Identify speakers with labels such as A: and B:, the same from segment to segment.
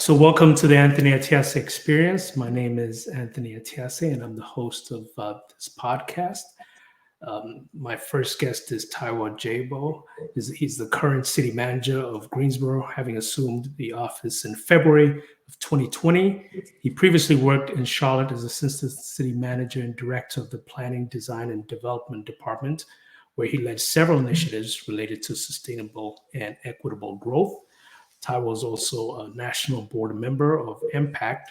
A: So welcome to the Anthony Atiase Experience. My name is Anthony Atiase, and I'm the host of this podcast. My first guest is Taiwo Jaiyeoba. He's the current city manager of Greensboro, having assumed the office in February of 2020. He previously worked in Charlotte as assistant city manager and director of the Planning, Design, and Development Department, where he led several initiatives related to sustainable and equitable growth. Taiwo is also a national board member of Impact,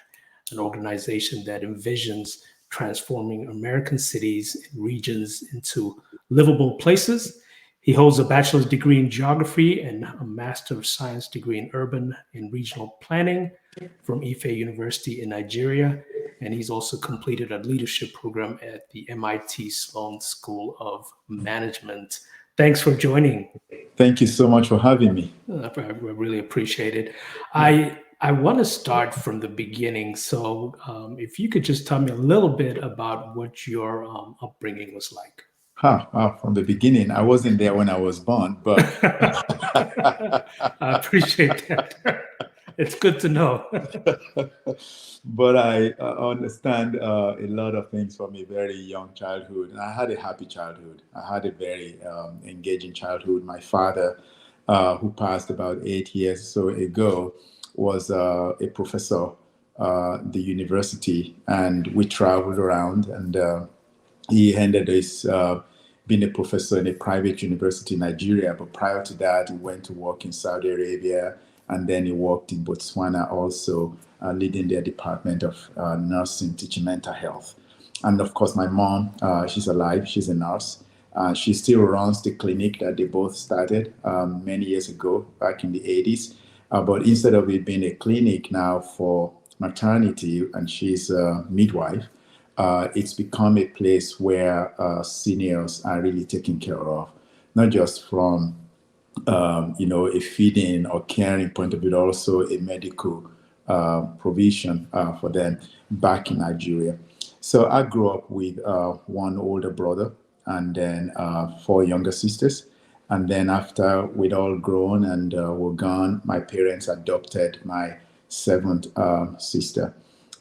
A: an organization that envisions transforming American cities and regions into livable places. He holds a bachelor's degree in geography and a master of science degree in urban and regional planning from Ife University in Nigeria. And he's also completed a leadership program at the MIT Sloan School of Management. Thanks for joining.
B: Thank you so much for having me.
A: I really appreciate it. I want to start from the beginning. So if you could just tell me a little bit about what your upbringing was like.
B: From the beginning, I wasn't there when I was born, but
A: I appreciate that. It's good to know.
B: but I understand a lot of things from a very young childhood. And I had a happy childhood. I had a very engaging childhood. My father, who passed about 8 years or so ago, was a professor at the university, and we traveled around, and he ended his being a professor in a private university in Nigeria. But prior to that, he went to work in Saudi Arabia, and then he worked in Botswana also, leading their department of nursing, teaching mental health. And of course, my mom, she's alive, she's a nurse. She still runs the clinic that they both started many years ago, back in the 80s. But instead of it being a clinic now for maternity, and she's a midwife, it's become a place where seniors are really taken care of, not just from a feeding or caring point of view, also a medical provision for them back in Nigeria. So I grew up with one older brother and then 4 younger sisters. And then after we'd all grown and were gone, my parents adopted my 7th sister.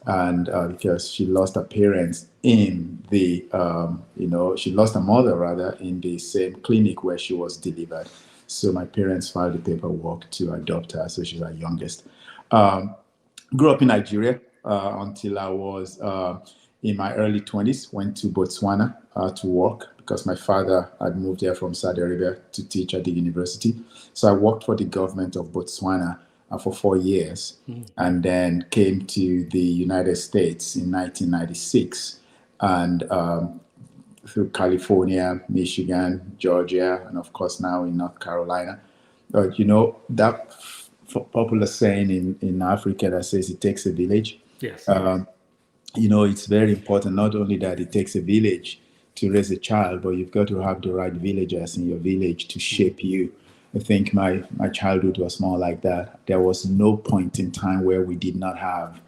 B: And because she lost her parents in the, she lost her mother rather in the same clinic where she was delivered. So my parents filed the paperwork to adopt her. So she's our youngest. Grew up in Nigeria until I was in my early 20s, went to Botswana to work because my father had moved here from Saudi Arabia to teach at the university. So I worked for the government of Botswana for 4 years, and then came to the United States in 1996, and through California, Michigan, Georgia, and of course now in North Carolina. But that popular saying in Africa that says it takes a village.
A: Yes.
B: It's very important, not only that it takes a village to raise a child, but you've got to have the right villagers in your village to shape you. I think my childhood was more like that. There was no point in time where we did not have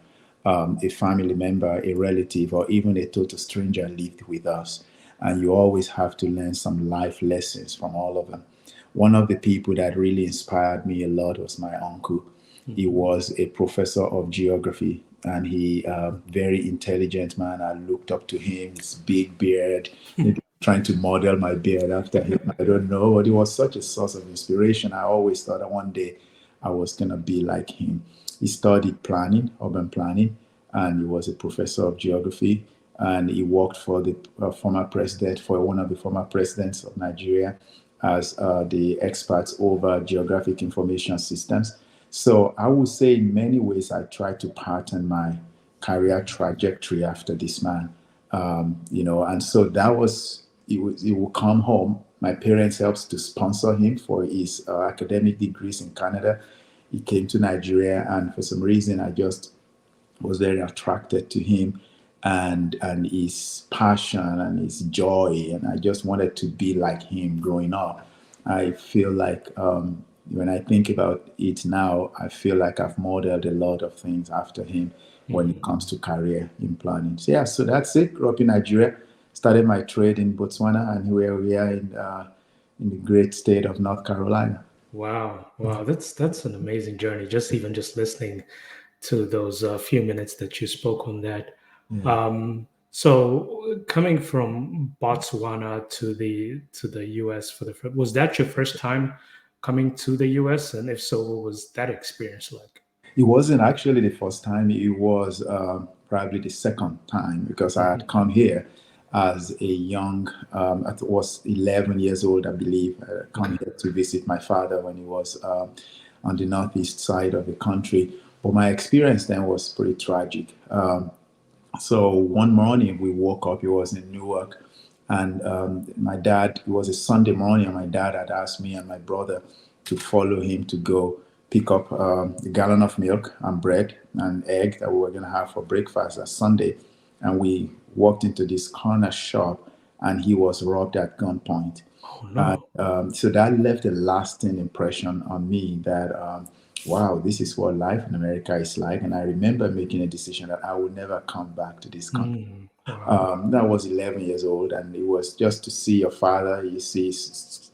B: a family member, a relative, or even a total stranger lived with us. And you always have to learn some life lessons from all of them. One of the people that really inspired me a lot was my uncle. He was a professor of geography, and he very intelligent man. I looked up to him, his big beard, trying to model my beard after him. I don't know, but he was such a source of inspiration. I always thought that one day I was going to be like him. He studied planning, urban planning, and he was a professor of geography. And he worked for the former president, for one of the former presidents of Nigeria, as the experts over geographic information systems. So I would say in many ways, I tried to pattern my career trajectory after this man, and so that was, he would come home. My parents helped to sponsor him for his academic degrees in Canada. He came to Nigeria, and for some reason, I just was very attracted to him and his passion and his joy. And I just wanted to be like him growing up. I feel like when I think about it now, I feel like I've modeled a lot of things after him when it comes to career in planning. So yeah, so that's it. Grew up in Nigeria, started my trade in Botswana, and here we are in the great state of North Carolina.
A: Wow, that's an amazing journey. Just listening to those few minutes that you spoke on that.
B: Yeah.
A: So coming from Botswana to the U.S. Was that your first time coming to the U.S.? And if so, what was that experience like?
B: It wasn't actually the first time. It was probably the second time because I had
A: Mhm.
B: come here as a young, I was 11 years old, I believe. I come
A: Okay.
B: here to visit my father when he was on the northeast side of the country. But my experience then was pretty tragic. So one morning we woke up, it was in Newark, and my dad, it was a Sunday morning, and my dad had asked me and my brother to follow him to go pick up a gallon of milk and bread and egg that we were going to have for breakfast that Sunday. And we walked into this corner shop, and he was robbed at gunpoint.
A: Oh
B: And
A: no.
B: so that left a lasting impression on me that, wow, this is what life in America is like. And I remember making a decision that I would never come back to this country.
A: Wow.
B: That was 11 years old, and it was just to see your father. You see,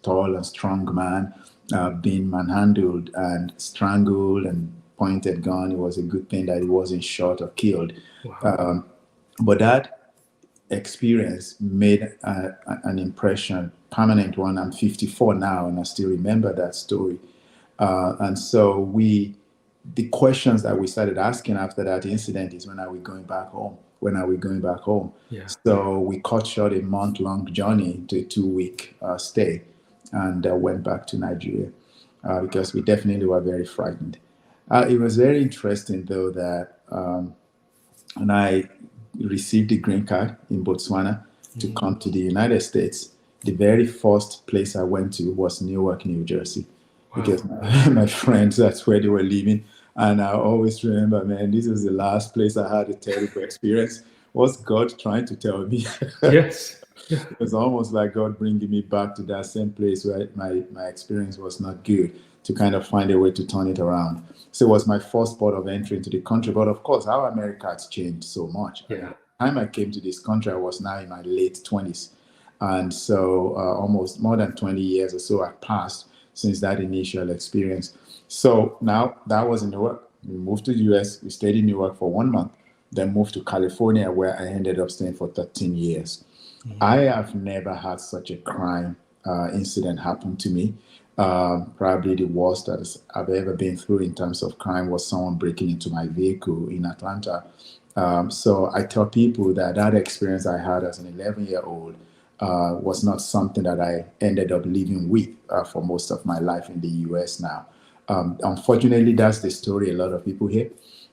B: tall and strong man being manhandled and strangled and pointed gun. It was a good thing that he wasn't shot or killed.
A: Wow.
B: But that experience made an impression, permanent one. I'm 54 now, and I still remember that story. And so the questions that we started asking after that incident is, when are we going back home? When are we going back home?
A: Yeah.
B: So we cut short a month-long journey to a 2-week stay, and went back to Nigeria because we definitely were very frightened. It was very interesting, though, that and I received a green card in Botswana to come to the United States. The very first place I went to was Newark, New Jersey, because
A: Wow.
B: my friends, that's where they were living. And I always remember, man, this is the last place I had a terrible experience. What's God trying to tell me?
A: Yes. Yeah.
B: It was almost like God bringing me back to that same place where my experience was not good, to kind of find a way to turn it around. So it was my first port of entry into the country. But of course, our America has changed so much. By
A: Yeah.
B: the time I came to this country, I was now in my late 20s. And so almost more than 20 years or so have passed since that initial experience. So now that was in Newark. We moved to the US. We stayed in Newark for 1 month, then moved to California, where I ended up staying for 13 years. I have never had such a crime incident happen to me. Probably the worst that I've ever been through in terms of crime was someone breaking into my vehicle in Atlanta. So I tell people that that experience I had as an 11-year-old was not something that I ended up living with for most of my life in the US now. Unfortunately, that's the story a lot of people hear.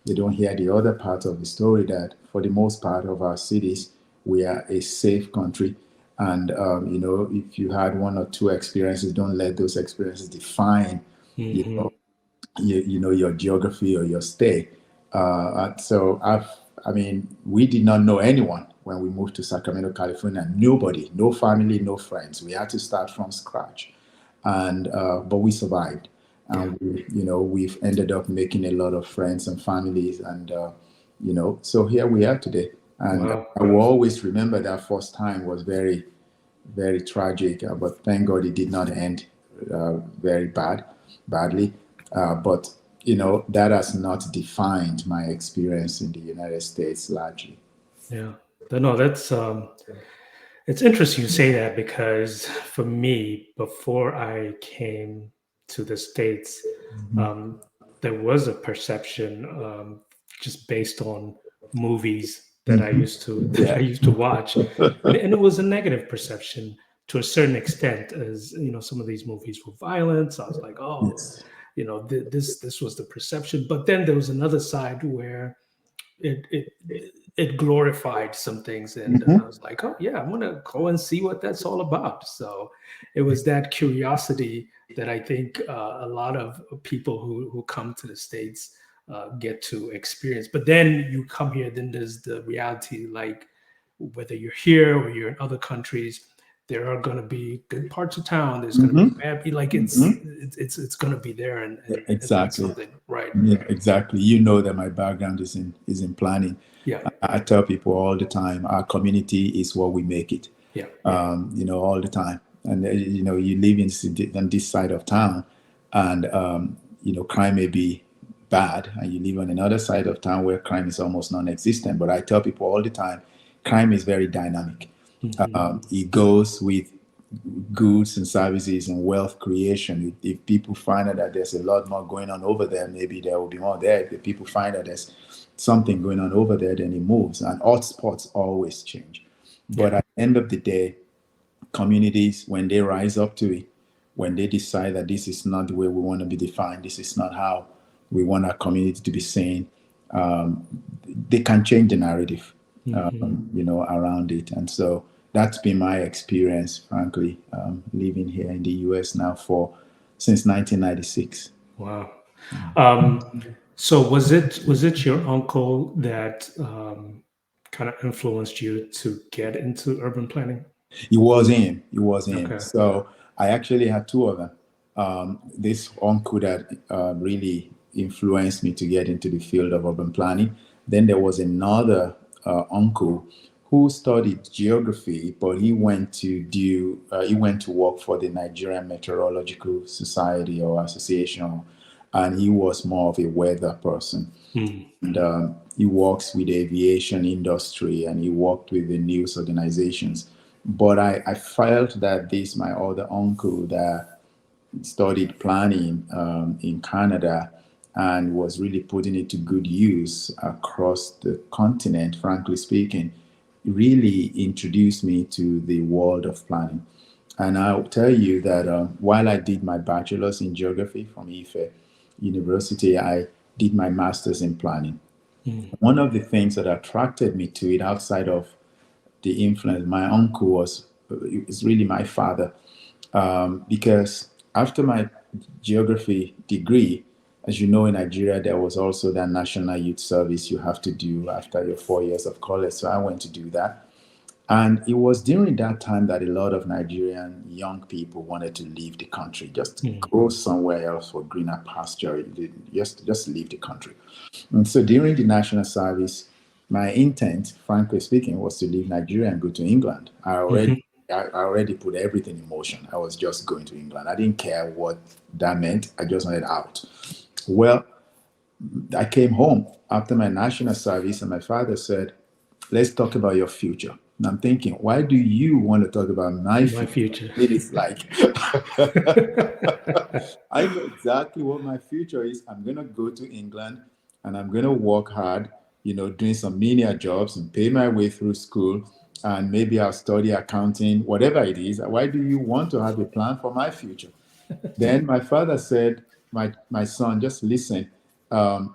B: They don't hear the other part of the story, that for the most part of our cities, we are a safe country. And, if you had one or two experiences, don't let those experiences define, you
A: Hmm.
B: know, your geography or your stay. So I mean, we did not know anyone when we moved to Sacramento, California. Nobody, no family, no friends. We had to start from scratch, and but we survived,
A: Yeah.
B: and we've ended up making a lot of friends and families, and so here we are today. And
A: Wow.
B: I will always remember that first time was very, very tragic, but thank God it did not end very badly. But that has not defined my experience in the United States largely.
A: Yeah. No, that's it's interesting you say that, because for me, before I came to the States,
B: Mhm.
A: um, there was a perception, just based on movies that I
B: Mhm.
A: used to that I
B: Yeah.
A: used to watch, and it was a negative perception to a certain extent, as some of these movies were violent. So I was like, oh,
B: Yes.
A: this was the perception. But then there was another side where it it it glorified some things, and I
B: Mhm.
A: was like, oh yeah, I'm gonna go and see what that's all about. So it was that curiosity that I think a lot of people who come to the States get to experience. But then you come here, then there's the reality, like whether you're here or you're in other countries, there are going to be good parts of town, there's going to be
B: Mhm.
A: bad, like
B: Mhm.
A: it's going to be there,
B: Yeah,
A: and that's
B: exactly.
A: something, right?
B: Yeah, exactly. You know that my background is in planning.
A: Yeah.
B: I tell people all the time, our community is what we make it.
A: Yeah.
B: All the time. And you live in this side of town, and crime may be bad, and you live on another side of town where crime is almost non-existent. But I tell people all the time, crime is very dynamic. It goes with goods and services and wealth creation. If people find out that there's a lot more going on over there, maybe there will be more there. If people find that there's something going on over there, then it moves. And hotspots always change. But at the end of the day, communities, when they rise up to it, when they decide that this is not the way we want to be defined, this is not how we want our community to be seen, they can change the narrative, around it. And so that's been my experience, frankly, living here in the US now since 1996.
A: Wow. So was it your uncle that kind of influenced you to get into urban planning?
B: It was him. It was him.
A: Okay.
B: So I actually had two of them. This uncle that really influenced me to get into the field of urban planning. Then there was another uncle who studied geography, but he went to work for the Nigerian Meteorological Society or Association, and he was more of a weather person. And he works with the aviation industry, and he worked with the news organizations. But I felt that my other uncle that studied planning in Canada and was really putting it to good use across the continent, frankly speaking, really introduced me to the world of planning. And I'll tell you that while I did my bachelor's in geography from Ife University, I did my master's in planning. One of the things that attracted me to it outside of the influence, my uncle is really my father, because after my geography degree, as you know, in Nigeria, there was also that National Youth Service you have to do after your 4 years of college. So I went to do that. And it was during that time that a lot of Nigerian young people wanted to leave the country, just go somewhere else for greener pasture, just leave the country. And so during the National Service, my intent, frankly speaking, was to leave Nigeria and go to England. I already put everything in motion. I was just going to England. I didn't care what that meant. I just wanted out. Well, I came home after my national service, and my father said, let's talk about your future. And I'm thinking, why do you want to talk about my future? It is like, I know exactly what my future is. I'm going to go to England and I'm going to work hard, doing some menial jobs and pay my way through school. And maybe I'll study accounting, whatever it is. Why do you want to have a plan for my future? Then my father said, my son, just listen. I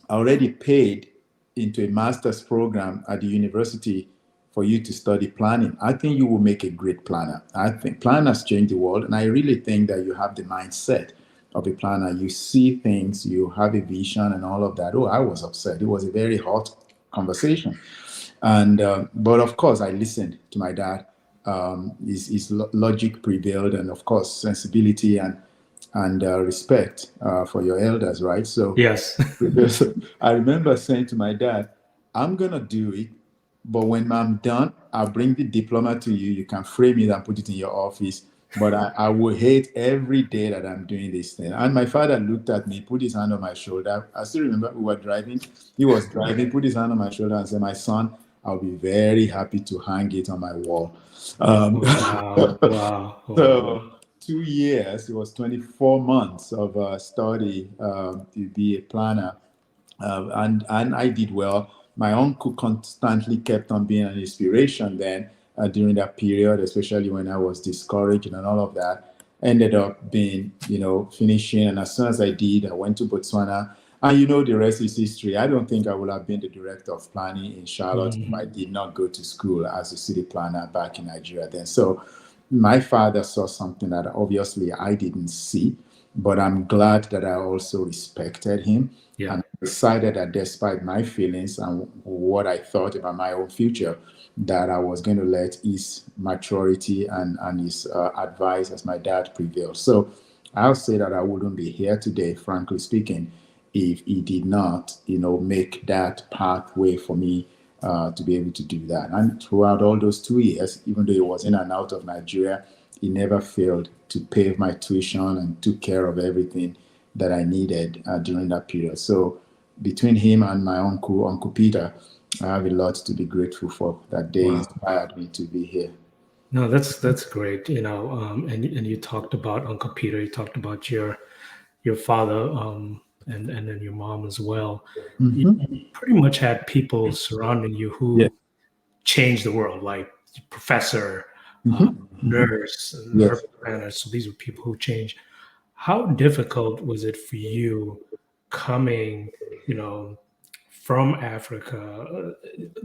B: already paid into a master's program at the university for you to study planning. I think you will make a great planner. I think planners change the world. And I really think that you have the mindset of a planner. You see things, you have a vision and all of that. Oh, I was upset. It was a very hot conversation. And but of course, I listened to my dad. His logic prevailed, and of course, sensibility and respect for your elders, right? So
A: yes,
B: I remember saying to my dad, "I'm gonna do it, but when I'm done, I'll bring the diploma to you. You can frame it and put it in your office. But I will hate every day that I'm doing this thing." And my father looked at me, put his hand on my shoulder. I still remember we were driving. He was driving, put his hand on my shoulder and said, "My son, I'll be very happy to hang it on my wall."
A: Wow.
B: So 2 years, it was 24 months of study to be a planner. And I did well. My uncle constantly kept on being an inspiration then during that period, especially when I was discouraged and all of that. Ended up being, finishing. And as soon as I did, I went to Botswana. And the rest is history. I don't think I would have been the director of planning in Charlotte if I did not go to school as a city planner back in Nigeria then. So my father saw something that obviously I didn't see, but I'm glad that I also respected him.
A: Yeah.
B: And decided that despite my feelings and what I thought about my own future, that I was going to let his maturity and his advice as my dad prevail. So I'll say that I wouldn't be here today, frankly speaking, if he did not, make that pathway for me to be able to do that. And throughout all those 2 years, even though he was in and out of Nigeria, he never failed to pay my tuition and took care of everything that I needed during that period. So between him and my Uncle Peter, I have a lot to be grateful for. That they
A: Wow.
B: inspired me to be here.
A: No, that's great. And you talked about Uncle Peter. You talked about your father, and then your mom as well. You
B: Hmm.
A: pretty much had people surrounding you
B: Yeah.
A: who changed the world, like professor, uh,
B: Hmm.
A: nurse, and her
B: Yes.
A: planner. So these were people who changed. How difficult was it for you coming, you know, from Africa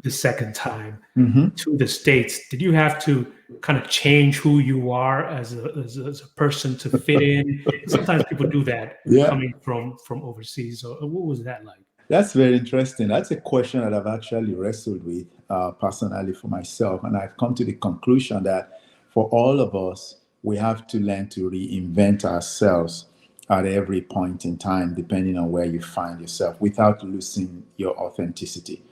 A: the second time
B: Hmm.
A: to the States? Did you have to kind of change who you are as a person to fit in? Sometimes people do that
B: Yeah.
A: coming from overseas. So what was that like?
B: That's very interesting. That's a question that I've actually wrestled with personally for myself. And I've come to the conclusion that for all of us, we have to learn to reinvent ourselves at every point in time, depending on where you find yourself, without losing your authenticity.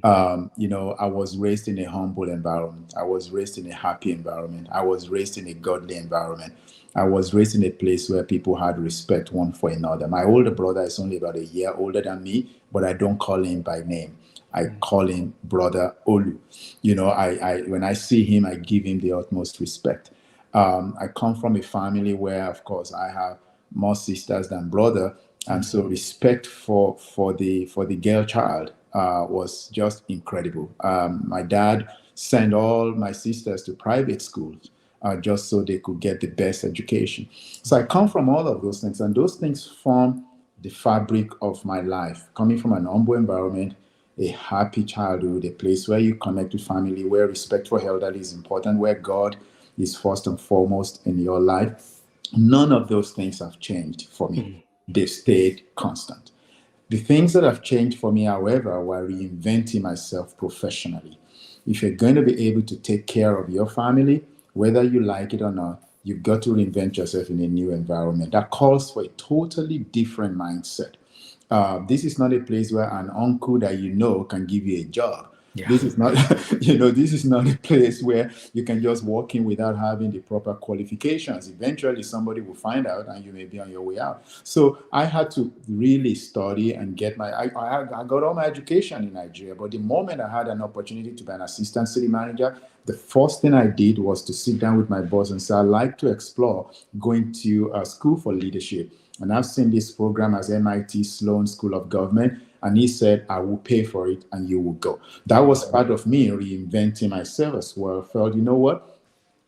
A: Mm,
B: I was raised in a humble environment. I was raised in a happy environment. I was raised in a godly environment. I was raised in a place where people had respect one for another. My older brother is only about a year older than me, but I don't call him by name. I
A: mm,
B: call him Brother Olu. I when I see him, I give him the utmost respect. I come from a family where, of course, I have more sisters than brother, and
A: mm,
B: so respect for the girl child was just incredible. My dad sent all my sisters to private schools just so they could get the best education. So I come from all of those things, and those things form the fabric of my life. Coming from an humble environment, a happy childhood, a place where you connect with family, where respect for elderly is important, where God is first and foremost in your life. None of those things have changed for me.
A: mm,
B: They stayed constant. The things that have changed for me, however, were reinventing myself professionally. If you're going to be able to take care of your family, whether you like it or not, you've got to reinvent yourself in a new environment. That calls for a totally different mindset. This is not a place where an uncle that you know can give you a job.
A: yeah.
B: This is not, this is not a place where you can just walk in without having the proper qualifications. Eventually, somebody will find out, and you may be on your way out. So I had to really study and get I got all my education in Nigeria. But the moment I had an opportunity to be an assistant city manager, the first thing I did was to sit down with my boss and say, I'd like to explore going to a school for leadership. And I've seen this program as MIT Sloan School of Government. And he said, I will pay for it and you will go. That was part of me reinventing myself as well. I felt, you know what?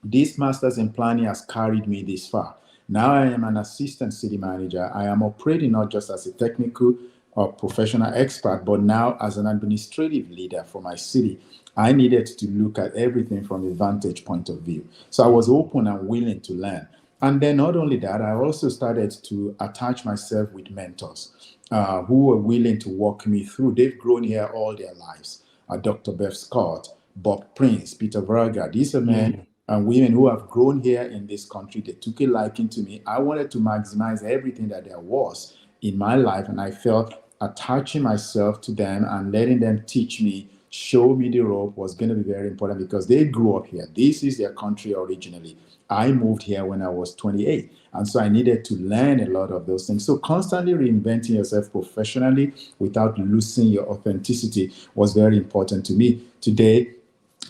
B: This master's in planning has carried me this far. Now I am an assistant city manager. I am operating not just as a technical or professional expert, but now as an administrative leader for my city. I needed to look at everything from a vantage point of view. So I was open and willing to learn. And then not only that, I also started to attach myself with mentors who were willing to walk me through. They've grown here all their lives. Dr. Bev Scott, Bob Prince, Peter Verga. These are men
A: Mm,
B: and women who have grown here in this country. They took a liking to me. I wanted to maximize everything that there was in my life, and I felt attaching myself to them and letting them teach me, show me the rope was going to be very important because they grew up here. This is their country originally. I moved here when I was 28. And so I needed to learn a lot of those things. So constantly reinventing yourself professionally without losing your authenticity was very important to me. Today,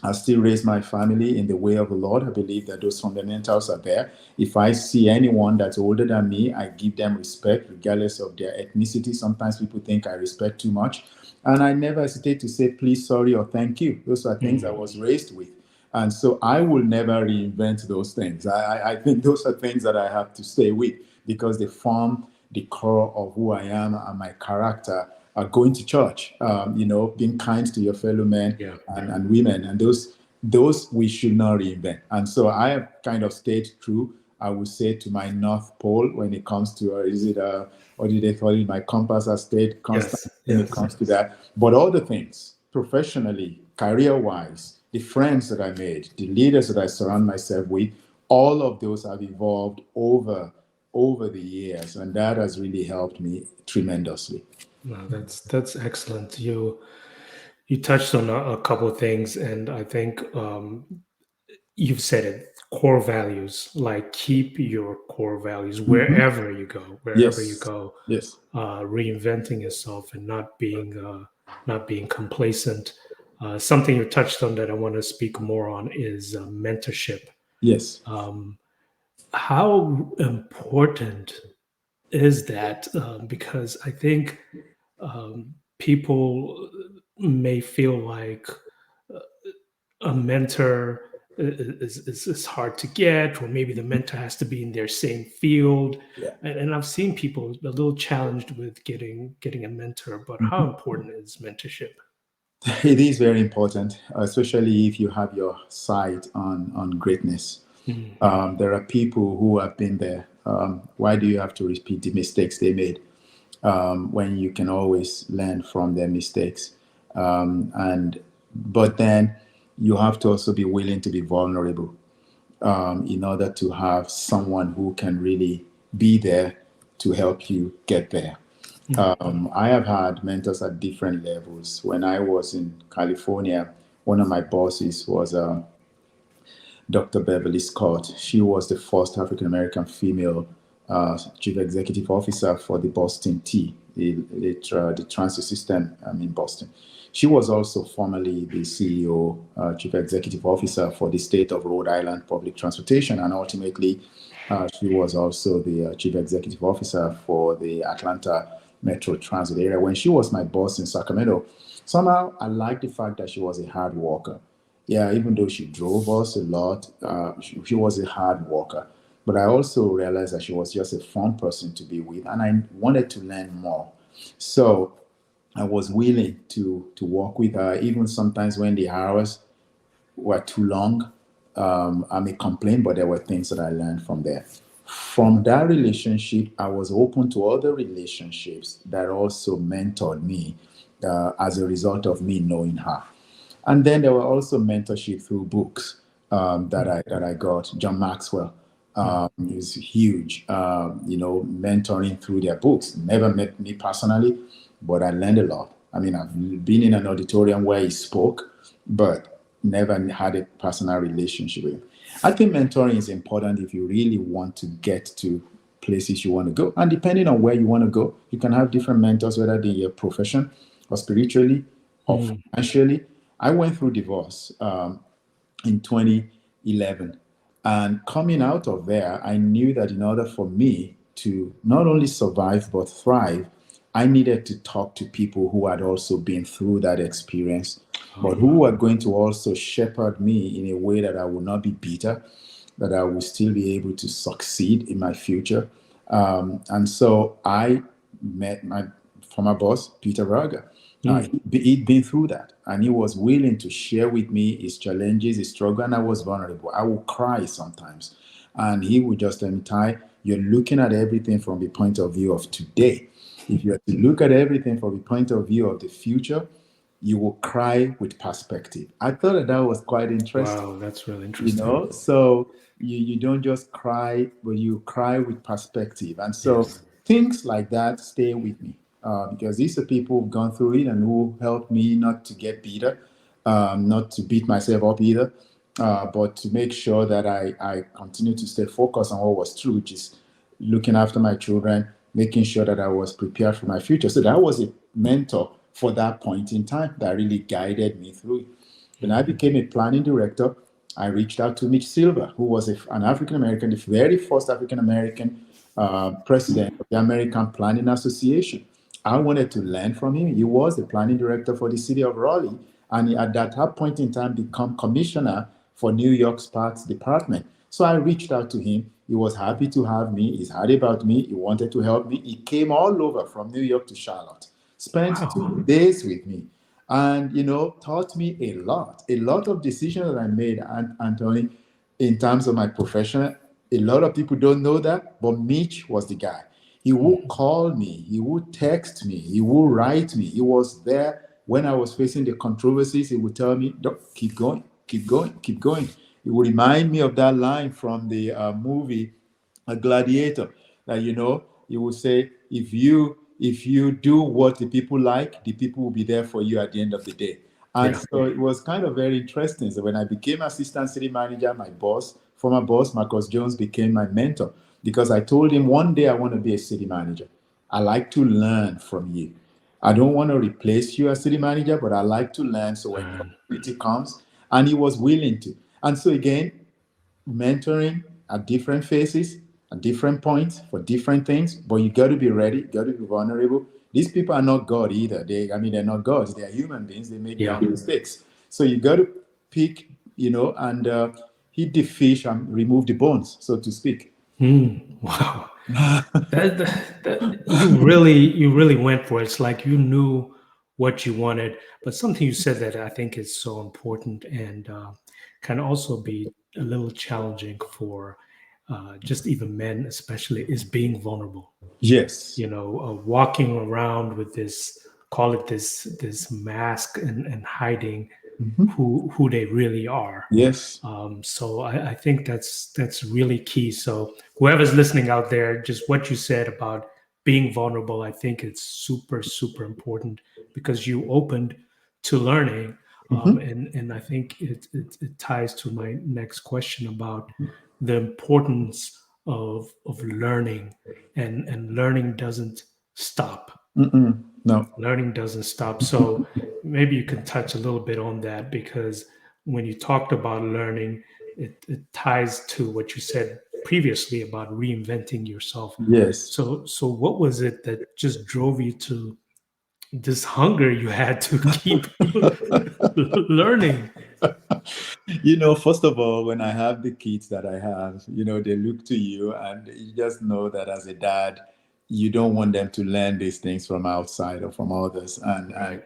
B: I still raise my family in the way of the Lord. I believe that those fundamentals are there. If I see anyone that's older than me, I give them respect regardless of their ethnicity. Sometimes people think I respect too much. And I never hesitate to say please, sorry, or thank you. Those are things I
A: mm,
B: was raised with. And so I will never reinvent those things. I think those are things that I have to stay with because they form the core of who I am and my character. Going to church, being kind to your fellow men
A: yeah.
B: and women, and those we should not reinvent. And so I have kind of stayed true, I would say, to my North Pole when it comes to, is it, what do they call it? My compass has stayed constant
A: Yes.
B: when it
A: Yes.
B: comes to that. But all the things, professionally, career-wise, the friends that I made, the leaders that I surround myself with, all of those have evolved over the years, and that has really helped me tremendously.
A: No, that's excellent. You touched on a couple of things, and I think you've said it, core values, like keep your core values
B: Mhm.
A: wherever you
B: Yes.
A: go,
B: Yes.
A: reinventing yourself and not being complacent. Something you touched on that I want to speak more on is mentorship.
B: Yes.
A: Um, how important is that? Because I think people may feel like a mentor is hard to get, or maybe the mentor has to be in their same field.
B: Yeah.
A: And I've seen people a little challenged with getting a mentor. But how important is mentorship?
B: It is very important, especially if you have your sight on greatness.
A: Mm,
B: There are people who have been there. Why do you have to repeat the mistakes they made when you can always learn from their mistakes? And but then you have to also be willing to be vulnerable in order to have someone who can really be there to help you get there.
A: mm,
B: I have had mentors at different levels. When I was in California, one of my bosses was Dr. Beverly Scott. She was the first African American female chief executive officer for the Boston T, the transit system in Boston. She was also formerly the CEO, chief executive officer for the state of Rhode Island Public Transportation, and ultimately, she was also the chief executive officer for the Atlanta Metro Transit area. When she was my boss in Sacramento, somehow I liked the fact that she was a hard worker. Yeah, even though she drove us a lot, she was a hard worker. But I also realized that she was just a fun person to be with, and I wanted to learn more. So I was willing to work with her, even sometimes when the hours were too long. I may complain, but there were things that I learned from there. From that relationship, I was open to other relationships that also mentored me as a result of me knowing her. And then there were also mentorship through books that I got. John Maxwell
A: mm,
B: is huge. Mentoring through their books. Never met me personally, but I learned a lot. I mean, I've been in an auditorium where he spoke, but never had a personal relationship with him. I think mentoring is important if you really want to get to places you want to go. And depending on where you want to go, you can have different mentors, whether they're your profession or spiritually or
A: mm,
B: financially. I went through divorce in 2011. And coming out of there, I knew that in order for me to not only survive but thrive, I needed to talk to people who had also been through that experience, but
A: oh,
B: who were going to also shepherd me in a way that I would not be bitter, that I would still be able to succeed in my future. And so I met my former boss, Peter Braga.
A: mm,
B: He'd been through that, and he was willing to share with me his challenges, his struggle, and I was vulnerable. I would cry sometimes, and he would just tell me, "Ty, you're looking at everything from the point of view of today. If you are to look at everything from the point of view of the future, you will cry with perspective." I thought that was quite interesting.
A: wow, that's really interesting.
B: So you don't just cry, but you cry with perspective. And so
A: Yes.
B: things like that stay with me because these are people who've gone through it and who helped me not to get bitter, not to beat myself up either, but to make sure that I continue to stay focused on what was true, which is looking after my children, making sure that I was prepared for my future. So that was a mentor for that point in time that really guided me through it. When I
A: Mm,
B: became a planning director, I reached out to Mitch Silver, who was an African American, the very first African American president of the American Planning Association. I wanted to learn from him. He was the planning director for the city of Raleigh, and he, at that point in time, become commissioner for New York's Parks Department. So I reached out to him. He was happy to have me. He's heard about me. He wanted to help me. He came all over from New York to Charlotte, spent
A: wow.
B: 2 days with me, and taught me a lot of decisions that I made, Anthony, in terms of my profession. A lot of people don't know that, but Mitch was the guy. He would call me, he would text me, he would write me. He was there when I was facing the controversies. He would tell me, "Doc, keep going, keep going, keep going." It would remind me of that line from the movie A Gladiator, that you will say, if you do what the people like, the people will be there for you at the end of the day. And
A: Yeah.
B: so it was kind of very interesting. So when I became assistant city manager, my boss, former boss, Marcus Jones, became my mentor because I told him one day I want to be a city manager. I like to learn from you. I don't want to replace you as city manager, but I like to learn. So when the
A: Man.
B: opportunity comes, and he was willing to. And so again, mentoring at different phases, at different points for different things, but you got to be ready, you got to be vulnerable. These people are not God either. They're not gods. They are human beings. They make their
A: Yeah.
B: own mistakes. So you got to pick, and hit the fish and remove the bones, so to speak.
A: Wow. That you really went for it. It's like you knew what you wanted, but something you said that I think is so important and can also be a little challenging for just even men, especially, is being vulnerable.
B: Yes.
A: Walking around with this, call it this mask, and hiding
B: Mhm.
A: who they really are.
B: Yes.
A: So I think that's really key. So whoever's listening out there, just what you said about being vulnerable, I think it's super super important because you opened to learning,
B: Mhm.
A: and I think it ties to my next question about the importance of learning, and learning doesn't stop.
B: Mm-mm. No.
A: Learning doesn't stop. So maybe you can touch a little bit on that, because when you talked about learning, it ties to what you said previously about reinventing yourself.
B: Yes.
A: So what was it that just drove you to this hunger you had to keep learning?
B: First of all, when I have the kids that I have, they look to you and you just know that as a dad, you don't want them to learn these things from outside or from others. And
A: Right.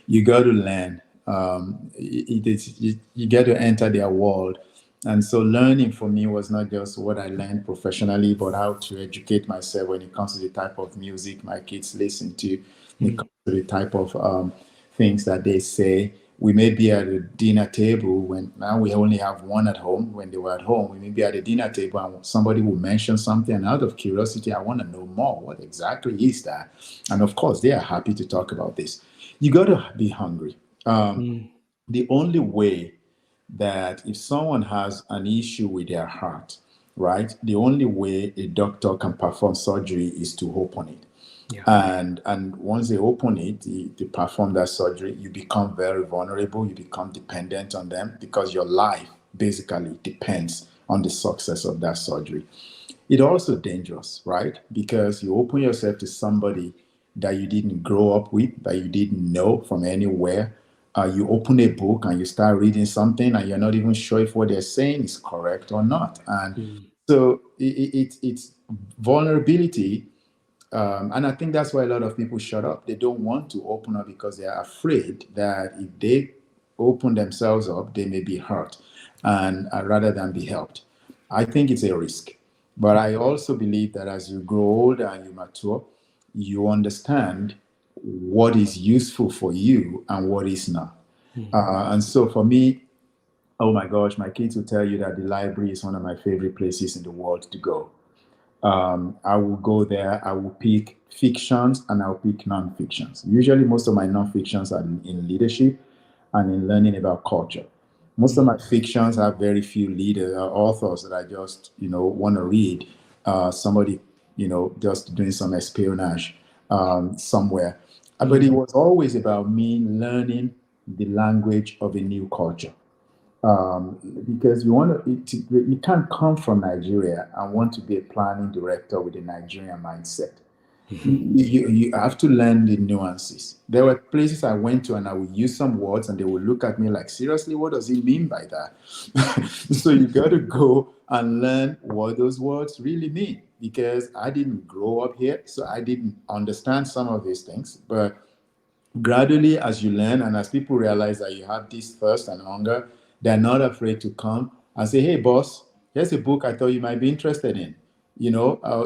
B: you got to learn. You get to enter their world. And so learning for me was not just what I learned professionally, but how to educate myself when it comes to the type of music my kids listen to, when it
A: Mm,
B: comes to the type of things that they say. We may be at a dinner table when now we only have one at home. When they were at home, we may be at a dinner table and somebody will mention something, and out of curiosity, I want to know more. What exactly is that? And of course, they are happy to talk about this. You got to be hungry.
A: mm,
B: The only way that if someone has an issue with their heart, right, the only way a doctor can perform surgery is to open it.
A: yeah.
B: And once they open it, they perform that surgery, you become very vulnerable, you become dependent on them because your life basically depends on the success of that surgery. It's also dangerous, right? Because you open yourself to somebody that you didn't grow up with, that you didn't know from anywhere. You open a book and you start reading something, and you're not even sure if what they're saying is correct or not. And
A: Mm,
B: so it's vulnerability, and I think that's why a lot of people shut up. They don't want to open up because they are afraid that if they open themselves up, they may be hurt, and rather than be helped. I think it's a risk. But I also believe that as you grow older and you mature, you understand what is useful for you and what is not.
A: mm,
B: And so for me, oh my gosh, my kids will tell you that the library is one of my favorite places in the world to go. I will go there. I will pick fictions and I'll pick non-fictions. Usually, most of my non-fictions are in leadership and in learning about culture. Most of
A: mm,
B: my fictions have very few leader authors that I just want to read. Somebody just doing some espionage somewhere. But it
A: mm,
B: was always about me learning the language of a new culture, because you can't come from Nigeria and want to be a planning director with a Nigerian mindset. You have to learn the nuances. There were places I went to and I would use some words and they would look at me like, seriously, what does he mean by that? So you got to go and learn what those words really mean, because I didn't grow up here, so I didn't understand some of these things. But gradually, as you learn and as people realize that you have this thirst and hunger, they're not afraid to come and say, hey boss, here's a book I thought you might be interested in.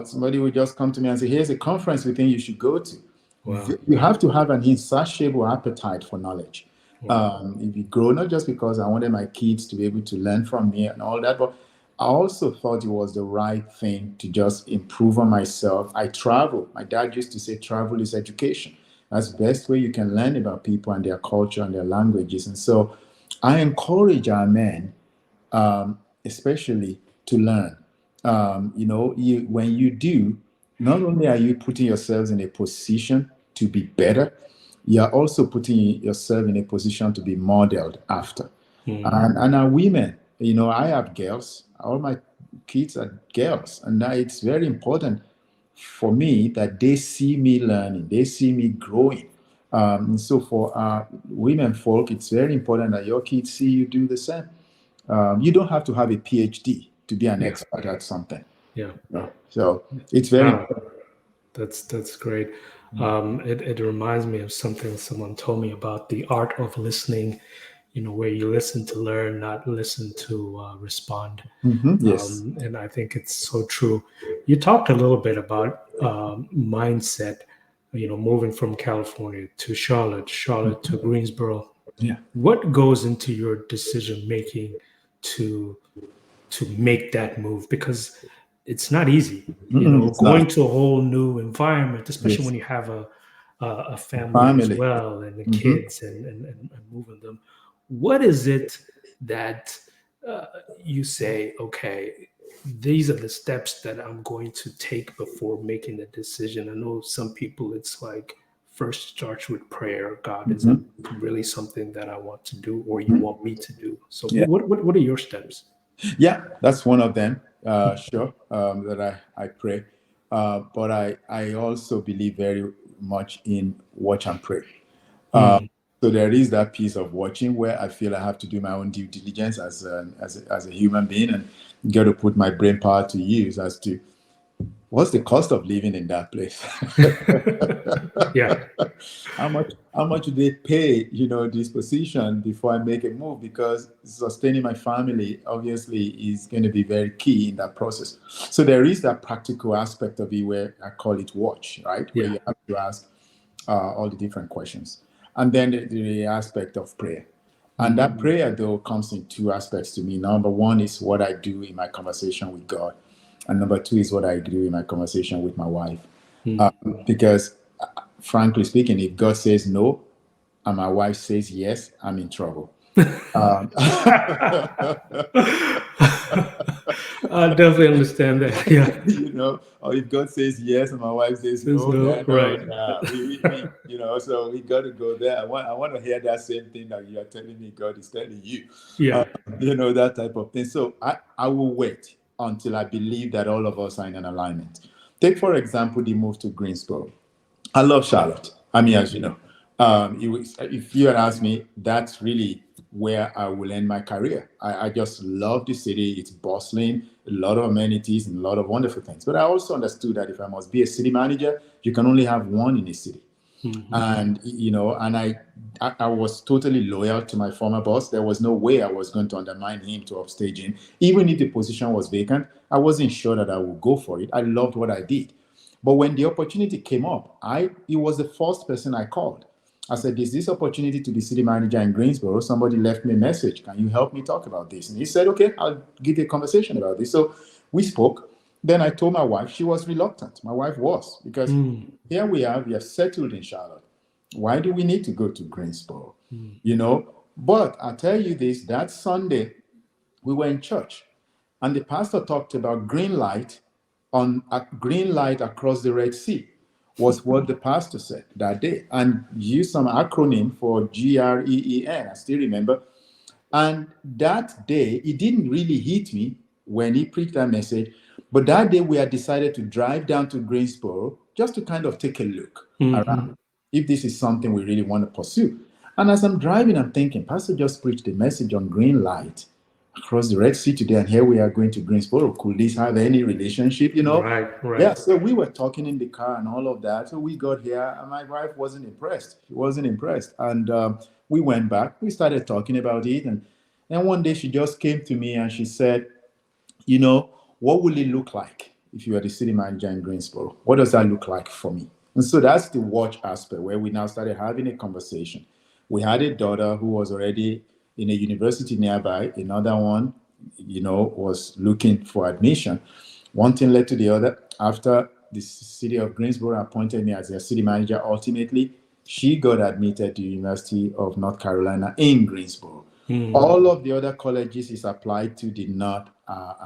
B: Somebody will just come to me and say, here's a conference we think you should go to.
A: wow.
B: You have to have an insatiable appetite for knowledge.
A: Wow.
B: If you grow, not just because I wanted my kids to be able to learn from me and all that, but I also thought it was the right thing to just improve on myself. I travel. My dad used to say travel is education. That's the best way you can learn about people and their culture and their languages. And so I encourage our men, especially, to learn. When you do, not only are you putting yourselves in a position to be better, you are also putting yourself in a position to be modeled after. And our women, I have girls, all my kids are girls, and now it's very important for me that they see me learning, they see me growing. So for our women folk, it's very important that your kids see you do the same. You don't have to have a PhD to be an expert at something.
A: Yeah.
B: So it's very
A: Wow.
B: important.
A: That's great. It reminds me of something someone told me about the art of listening, where you listen to learn, not listen to respond.
B: Yes.
A: And I think it's so true. You talked a little bit about mindset, moving from California to Charlotte to Greensboro.
B: Yeah.
A: What goes into your decision making to make that move? Because it's not easy,
B: It's
A: going
B: not.
A: to a whole new environment, especially when
B: Yes.
A: you have a family as
B: Family.
A: well, and the kids, and moving them. What is it that you say, okay, these are the steps that I'm going to take before making the decision? I know some people, it's like first starts with prayer. God, is it really something that I want to do, or you want me to do? So
B: Yeah.
A: what are your steps?
B: Yeah, that's one of them. Sure, that I pray. But I also believe very much in watch and pray.
A: Mm.
B: So there is that piece of watching where I feel I have to do my own due diligence as a human being and get to put my brain power to use as to what's the cost of living in that place.
A: Yeah.
B: How much do they pay, this position before I make a move? Because sustaining my family obviously is going to be very key in that process. So there is that practical aspect of it where I call it watch, right? Where
A: Yeah.
B: you have to ask all the different questions. And then the aspect of prayer. And that prayer, though, comes in two aspects to me. Number one is what I do in my conversation with God. And number two is what I do in my conversation with my wife. Because, frankly speaking, if God says no and my wife says yes, I'm in trouble.
A: I definitely understand that. Yeah.
B: Or if God says yes and my wife says
A: There's
B: no,
A: no
B: then no,
A: right.
B: nah, so we got to go there. I want to hear that same thing that you are telling me God is telling you,
A: Yeah.
B: that type of thing. So I will wait until I believe that all of us are in an alignment. Take, for example, the move to Greensboro. I love Charlotte. I mean, as you know, if you had asked me, that's really where I will end my career. I just love the city. It's bustling, a lot of amenities, and a lot of wonderful things. But I also understood that if I must be a city manager, you can only have one in a city. And I was totally loyal to my former boss. There was no way I was going to undermine him to upstage him. Even if the position was vacant, I wasn't sure that I would go for it. I loved what I did. But when the opportunity came up, he was the first person I called. I said, "There's this opportunity to be city manager in Greensboro. Somebody left me a message. Can you help me talk about this?" And he said, "Okay, I'll give you a conversation about this." So we spoke. Then I told my wife. She was reluctant. My wife was, because here we are settled in Charlotte. Why do we need to go to Greensboro? But I'll tell you this, that Sunday, we were in church and the pastor talked about green light on a green light across the Red Sea was what the pastor said that day, and used some acronym for GREEN. I still remember. And that day, it didn't really hit me when he preached that message. But that day, we had decided to drive down to Greensboro just to kind of take a look around if this is something we really want to pursue. And as I'm driving, I'm thinking, Pastor just preached a message on green light across the Red Sea today, and here we are going to Greensboro. Could this have any relationship?
A: Right.
B: Yeah,
A: Right.
B: so we were talking in the car and all of that. So we got here, and my wife wasn't impressed. She wasn't impressed. And we went back. We started talking about it. And one day she just came to me and she said, what will it look like if you are the city manager in Greensboro? What does that look like for me? And so that's the watch aspect where we now started having a conversation. We had a daughter who was already in a university nearby. Another one, was looking for admission. One thing led to the other. After the city of Greensboro appointed me as their city manager, ultimately, She got admitted to University of North Carolina in Greensboro.
A: Mm.
B: All of the other colleges is applied to did not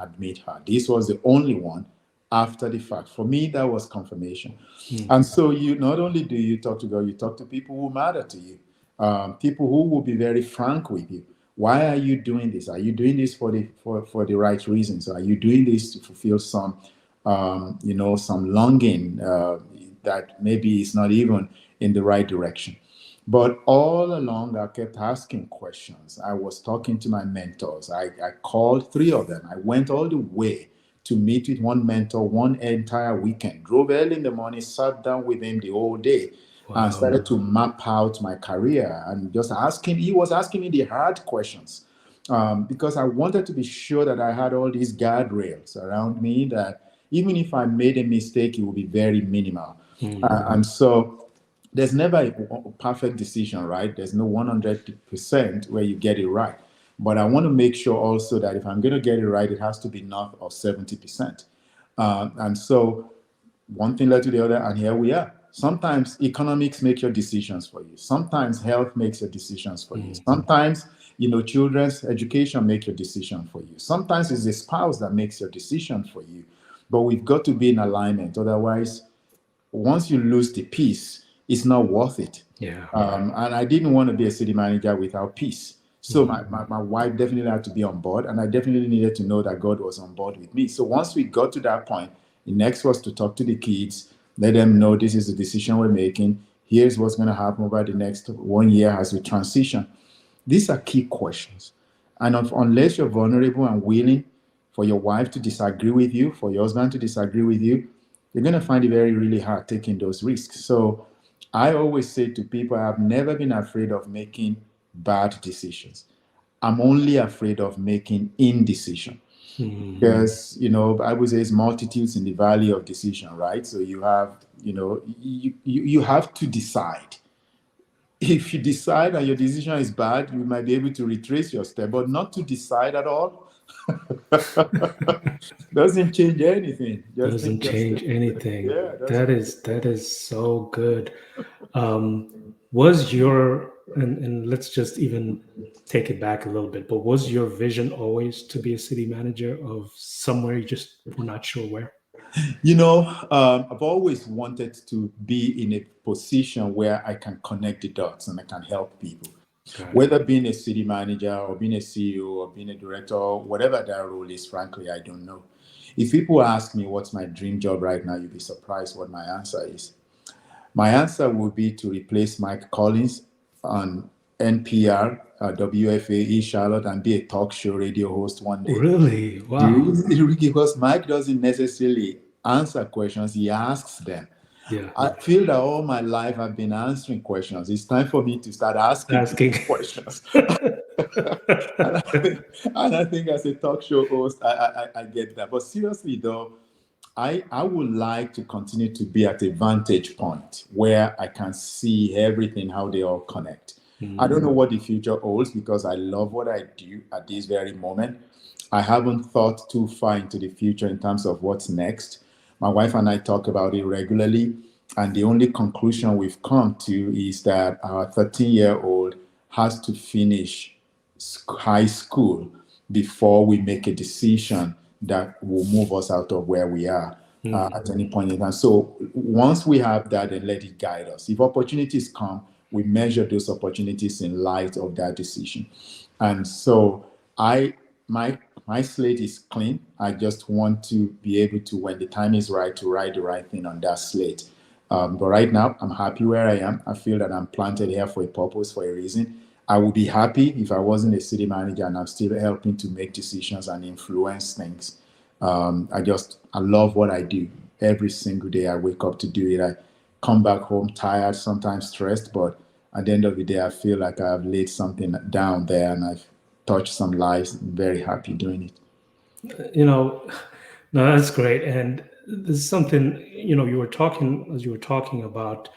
B: admit her. This was the only one after the fact. For me, that was confirmation.
A: Mm.
B: And so you not only do you talk to God, you talk to people who matter to you, people who will be very frank with you. Why are you doing this? Are you doing this for the right reasons? Are you doing this to fulfill some some longing that maybe is not even in the right direction? But all along, I kept asking questions. I was talking to my mentors. I called three of them. I went all the way to meet with one mentor one entire weekend. Drove early in the morning, sat down with him the whole day, and
A: Wow.
B: started to map out my career and just asking. He was asking me the hard questions because I wanted to be sure that I had all these guardrails around me that even if I made a mistake, it would be very minimal.
A: Mm.
B: And so there's never a perfect decision, right? There's no 100% where you get it right. But I want to make sure also that if I'm going to get it right, it has to be north of 70%. And so one thing led to the other, and here we are. Sometimes economics make your decisions for you. Sometimes health makes your decisions for you.
A: Mm.
B: Sometimes, children's education make your decision for you. Sometimes it's the spouse that makes your decision for you. But we've got to be in alignment. Otherwise, once you lose the peace, it's not worth it.
A: Yeah.
B: And I didn't want to be a city manager without peace. So
A: Mm.
B: my wife definitely had to be on board, and I definitely needed to know that God was on board with me. So once we got to that point, the next was to talk to the kids, let them know this is the decision we're making. Here's what's going to happen over the next 1 year as we transition. These are key questions. And unless you're vulnerable and willing for your wife to disagree with you, for your husband to disagree with you, you're going to find it very, really hard taking those risks. So I always say to people, I've never been afraid of making bad decisions. I'm only afraid of making indecision.
A: Mm.
B: Because, Bible says multitudes in the valley of decision, right? So you have, you have to decide. If you decide and your decision is bad, you might be able to retrace your step, but not to decide at all doesn't change anything.
A: Doesn't
B: Just
A: change anything.
B: yeah,
A: That
B: doesn't.
A: is so good. Was your and let's just even take it back a little bit, but was your vision always to be a city manager of somewhere you just were not sure where?
B: I've always wanted to be in a position where I can connect the dots and I can help people.
A: Got it.
B: Whether being a city manager or being a CEO or being a director, whatever that role is, frankly, I don't know. If people ask me what's my dream job right now, you'll be surprised what my answer is. My answer would be to replace Mike Collins on NPR, WFAE Charlotte, and be a talk show radio host one day.
A: Really?
B: The
A: Wow.
B: reason, because Mike doesn't necessarily answer questions, he asks them.
A: Yeah.
B: I feel that all my life I've been answering questions. It's time for me to start asking people
A: Asking.
B: questions. And I think as a talk show host, I get that. But seriously, though, I would like to continue to be at a vantage point where I can see everything, how they all connect. I don't know what the future holds because I love what I do at this very moment. I haven't thought too far into the future in terms of what's next. My wife and I talk about it regularly, and the only conclusion we've come to is that our 13-year-old has to finish high school before we make a decision that will move us out of where we are at any point in time. So once we have that, then let it guide us. If opportunities come, we measure those opportunities in light of that decision. And so my slate is clean. I just want to be able to, when the time is right, to write the right thing on that slate. But right now, I'm happy where I am. I feel that I'm planted here for a purpose, for a reason. I would be happy if I wasn't a city manager and I'm still helping to make decisions and influence things. I love what I do. Every single day I wake up to do it. I come back home tired, sometimes stressed, but at the end of the day, I feel like I've laid something down there and I've touched some lives. I'm very happy doing it.
A: You know, no, that's great. And there's something, you were talking, as you were talking about,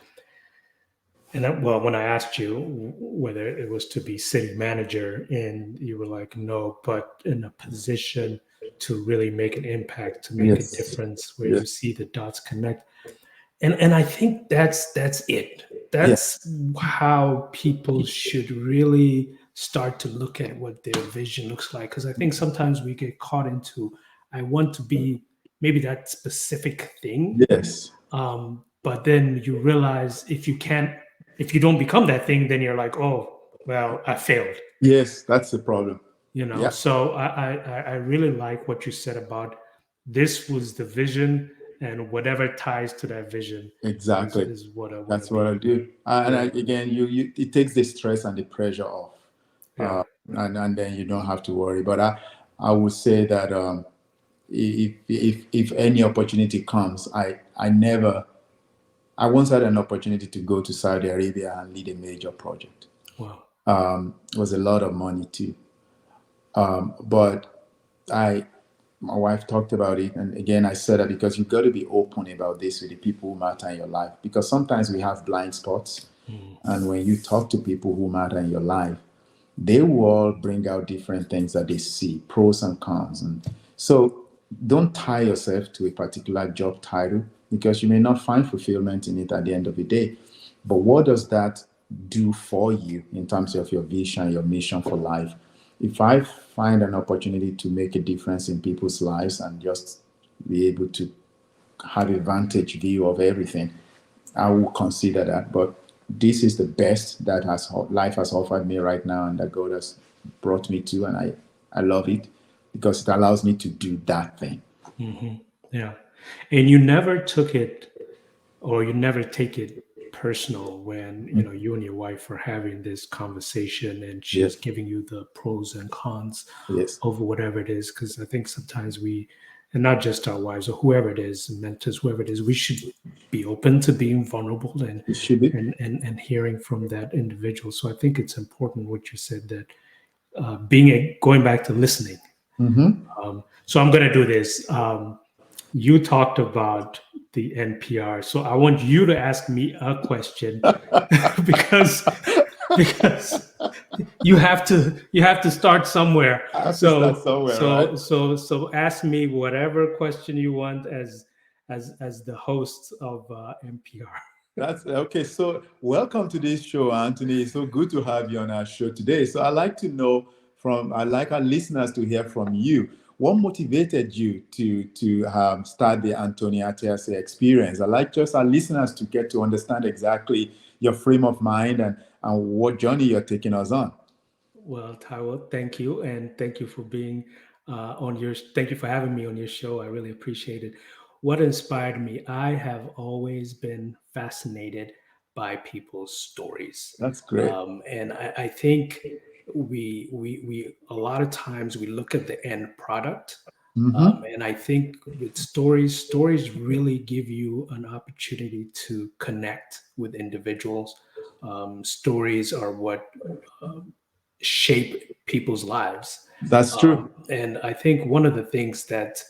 A: and well, when I asked you whether it was to be city manager, and you were like, no, but in a position to really make an impact, to make a
B: Yes.
A: difference, where
B: Yes.
A: you see the dots connect. And I think that's it. That's how people should really start to look at what their vision looks like. Because I think sometimes we get caught into, I want to be maybe that specific thing.
B: Yes.
A: But then you realize if you don't become that thing, then you're like, oh, well, I failed.
B: Yes, that's the problem. Yeah.
A: So I really like what you said about this was the vision, and whatever ties to that vision
B: Exactly.
A: is what I want
B: That's
A: to
B: what
A: be.
B: I do. Again, it takes the stress and the pressure off,
A: Yeah.
B: and then you don't have to worry. But I would say that if any opportunity comes, I once had an opportunity to go to Saudi Arabia and lead a major project.
A: Wow.
B: It was a lot of money too, but my wife talked about it, and again I said that because you've got to be open about this with the people who matter in your life, because sometimes we have blind spots, and when you talk to people who matter in your life, they will all bring out different things that they see, pros and cons. And so don't tie yourself to a particular job title, because you may not find fulfillment in it at the end of the day. But what does that do for you in terms of your vision, your mission for life? If I find an opportunity to make a difference in people's lives and just be able to have a vantage view of everything, I will consider that. But this is the best that life has offered me right now, and that God has brought me to, and I love it because it allows me to do that thing.
A: Mm-hmm. Yeah. And you never took it, or you never take it personal when you and your wife are having this conversation and she's
B: Yes.
A: giving you the pros and cons
B: Yes.
A: of whatever it is. Because I think sometimes and not just our wives or whoever it is, mentors, whoever it is, we should be open to being vulnerable and
B: It should be.
A: and hearing from that individual. So I think it's important what you said, that going back to listening. So I'm going to do this. You talked about the NPR, so I want you to ask me a question because you have to start somewhere. So ask me whatever question you want as the host of NPR.
B: That's okay. So, welcome to this show, Anthony. It's so good to have you on our show today. So, I'd like to know I'd like our listeners to hear from you. What motivated you to start the Anthony Atiase experience? I'd like just our listeners to get to understand exactly your frame of mind and what journey you're taking us on.
A: Well, Taiwo, thank you, and thank you for being thank you for having me on your show. I really appreciate it. What inspired me? I have always been fascinated by people's stories,
B: That's great.
A: and I think we a lot of times we look at the end product, and I think with stories really give you an opportunity to connect with individuals. Stories are what shape people's lives.
B: That's true.
A: And I think one of the things that,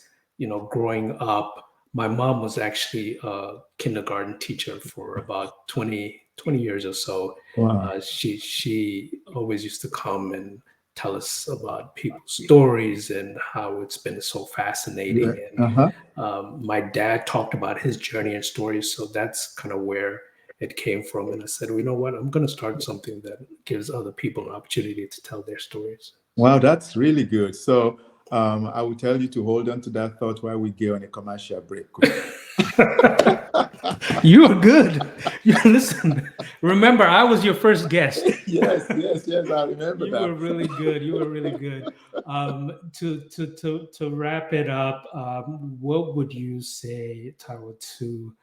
A: growing up, my mom was actually a kindergarten teacher for about 20 years or so.
B: Wow.
A: She always used to come and tell us about people's stories and how it's been so fascinating.
B: Uh-huh.
A: And my dad talked about his journey and stories. So that's kind of where it came from. And I said, well, you know what? I'm going to start something that gives other people an opportunity to tell their stories.
B: Wow, that's really good. So I will tell you to hold on to that thought while we go on a commercial break.
A: You are good. Listen, remember, I was your first guest.
B: Yes, I remember that.
A: You were really good. To wrap it up, what would you say, Taiwo, to,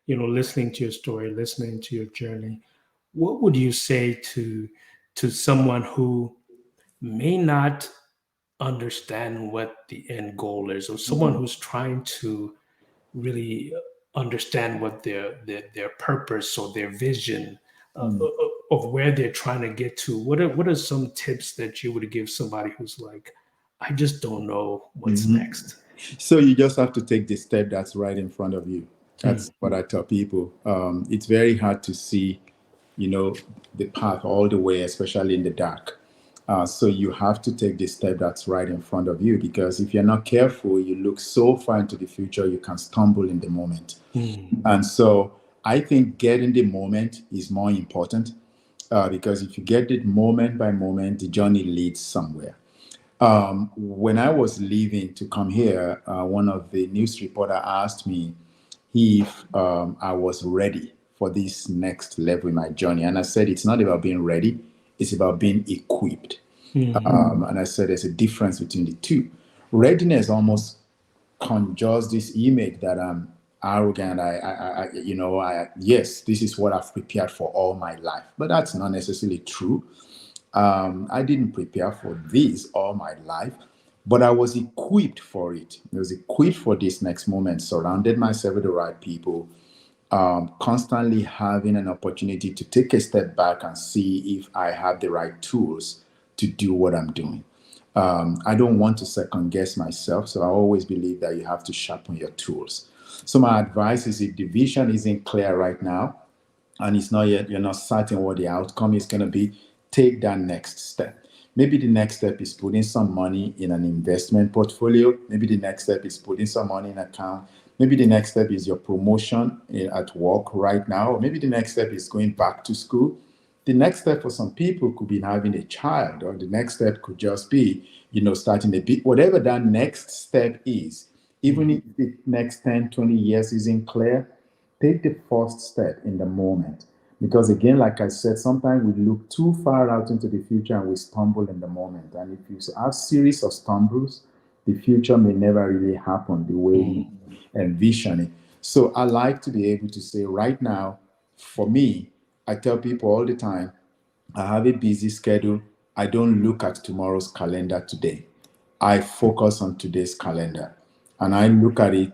A: listening to your story, listening to your journey? What would you say to someone who may not understand what the end goal is, or someone who's trying to really understand what their purpose or their vision of where they're trying to get to? What are some tips that you would give somebody who's like, I just don't know what's next?
B: So you just have to take the step that's right in front of you. That's what I tell people. It's very hard to see, the path all the way, especially in the dark. So you have to take the step that's right in front of you, because if you're not careful, you look so far into the future, you can stumble in the moment. And so I think getting the moment is more important, because if you get it moment by moment, the journey leads somewhere. When I was leaving to come here, one of the news reporter asked me if I was ready for this next level in my journey. And I said, it's not about being ready, it's about being equipped. And I said, there's a difference between the two. Readiness almost conjures this image that I'm arrogant. Yes, this is what I've prepared for all my life. But that's not necessarily true. I didn't prepare for this all my life, but I was equipped for it. I was equipped for this next moment, surrounded myself with the right people, constantly having an opportunity to take a step back and see if I have the right tools to do what I'm doing. I don't want to second guess myself, so I always believe that you have to sharpen your tools. So my advice is, if the vision isn't clear right now, and it's not yet, you're not certain what the outcome is going to be, take that next step. Maybe the next step is putting some money in an investment portfolio. Maybe the next step is putting some money in an account. Maybe the next step is your promotion at work right now. Or maybe the next step is going back to school. The next step for some people could be having a child, or the next step could just be, starting a bit, whatever that next step is. Even if the next 10, 20 years isn't clear, take the first step in the moment. Because again, like I said, sometimes we look too far out into the future and we stumble in the moment. And if you have series of stumbles, the future may never really happen the way we envision it. So I like to be able to say right now, for me, I tell people all the time, I have a busy schedule. I don't look at tomorrow's calendar today. I focus on today's calendar, and I look at it,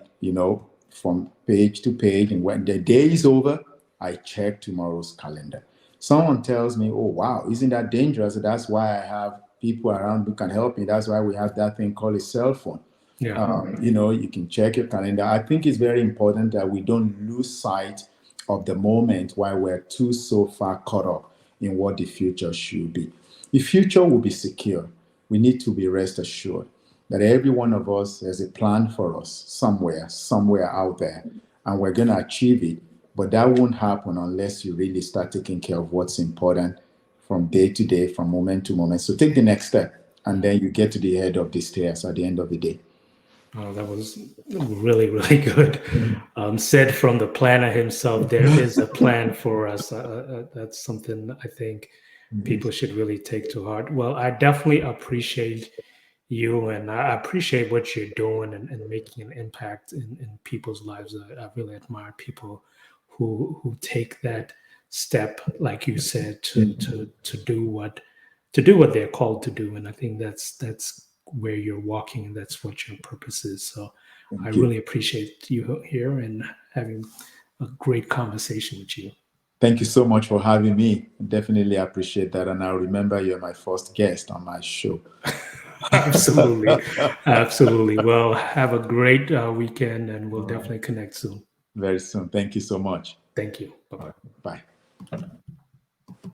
B: from page to page. And when the day is over, I check tomorrow's calendar. Someone tells me, oh, wow, isn't that dangerous? That's why I have people around who can help me. That's why we have that thing called a cell phone.
A: Yeah.
B: You can check your calendar. I think it's very important that we don't lose sight of the moment while we're too so far caught up in what the future should be. The future will be secure. We need to be rest assured that every one of us has a plan for us somewhere out there, and we're going to achieve it. But that won't happen unless you really start taking care of what's important from day to day, from moment to moment. So take the next step, and then you get to the head of the stairs at the end of the day.
A: Oh, that was really, really good. Said from the planner himself, there is a plan for us. That's something I think people should really take to heart. Well, I definitely appreciate you, and I appreciate what you're doing and making an impact in people's lives. I really admire people who take that step, like you said, to do what they're called to do. And I think that's where you're walking, and that's what your purpose is. So I
B: Thank you.
A: really appreciate you here and having a great conversation with you.
B: Thank you so much for having me. Definitely appreciate that. And I remember you're my first guest on my show.
A: Absolutely. Absolutely. Well, have a great weekend, and we'll definitely connect soon.
B: Very soon. Thank you so much.
A: Thank you. Bye bye.
B: Bye.